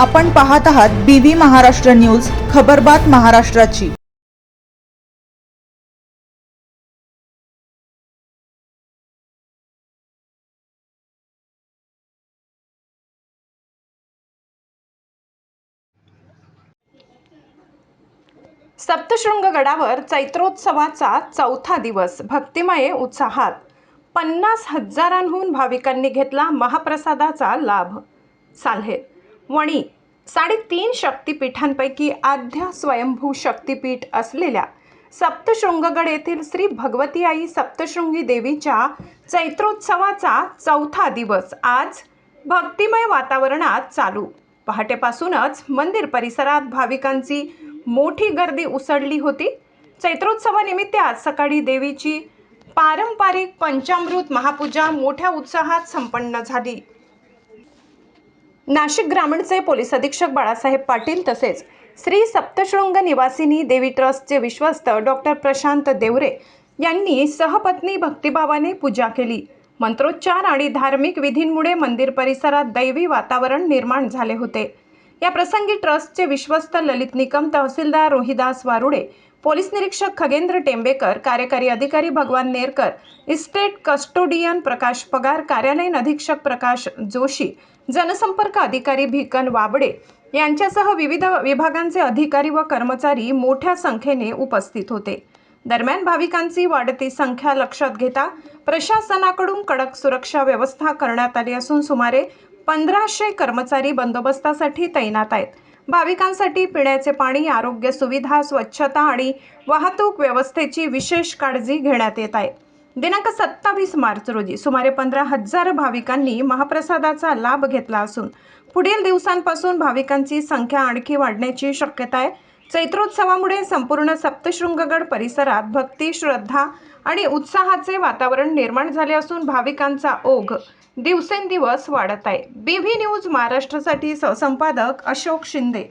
आपण पाहत आहात BV महाराष्ट्र न्यूज, खबरबात महाराष्ट्राची। सप्तशृंगगडावर चैत्रोत्सवाचा चौथा दिवस भक्तिमय उत्साहात 50,000हून भाविकांनी घेतला महाप्रसादाचा लाभ। साल्हेर वणी 3.5 शक्तिपीठांपैकी आद्य स्वयंभू शक्तिपीठ असलेल्या सप्तशृंगगड येथील श्री भगवती आई सप्तशृंगी देवीच्या चैत्रोत्सवाचा चौथा दिवस आज भक्तिमय वातावरणात चालू। पहाटेपासूनच मंदिर परिसरात भाविकांची मोठी गर्दी उसळली होती। चैत्रोत्सवानिमित्त आज सकाळी देवीची पारंपरिक पंचामृत महापूजा मोठ्या उत्साहात संपन्न झाली। नाशिक ग्रामीणचे पोलीस अधीक्षक बाळासाहेब पाटील तसेच श्री सप्तशृंग निवासिनी देवी ट्रस्टचे विश्वस्त डॉक्टर प्रशांत देवरे यांनी सहपत्नी भक्तिभावाने पूजा केली। मंत्रोच्चार आणि धार्मिक विधींमुळे मंदिर परिसरात दैवी वातावरण निर्माण झाले होते। या प्रसंगी ट्रस्टचे विश्वस्त ललित निकम, तहसीलदार रोहिदास वारुडे, पोलीस निरीक्षक खगेंद्र टेंबेकर, कार्यकारी अधिकारी भगवान नेरकर, इस्टेट कस्टोडियन प्रकाश पगार, कार्यालयीन अधीक्षक प्रकाश जोशी, जनसंपर्क अधिकारी भिकन वाबडे यांच्यासह विविध विभागांचे अधिकारी व कर्मचारी मोठ्या संख्येने उपस्थित होते। दरम्यान भाविकांची वाढती संख्या लक्षात घेता प्रशासनाकडून कडक सुरक्षा व्यवस्था करण्यात आली असून सुमारे 1500 कर्मचारी बंदोबस्तासाठी तैनात आहेत। भाविकांसाठी पिण्याचे पाणी, आरोग्य सुविधा, स्वच्छता आणि वाहतूक व्यवस्थेची विशेष काळजी घेण्यात येत आहे। दिनांक 27 मार्च रोजी सुमारे 15,000 भाविकांनी महाप्रसादाचा लाभ घेतला असून पुढील दिवसांपासून भाविकांची संख्या आणखी वाढण्याची शक्यता आहे। चैत्रोत्सवामुळे संपूर्ण सप्तशृंगगड परिसरात भक्ती, श्रद्धा आणि उत्साहाचे वातावरण निर्माण झाले असून भाविकांचा ओघ दिवसेंदिवस वाढत आहे। BV न्यूज महाराष्ट्रासाठी सहसंपादक अशोक शिंदे।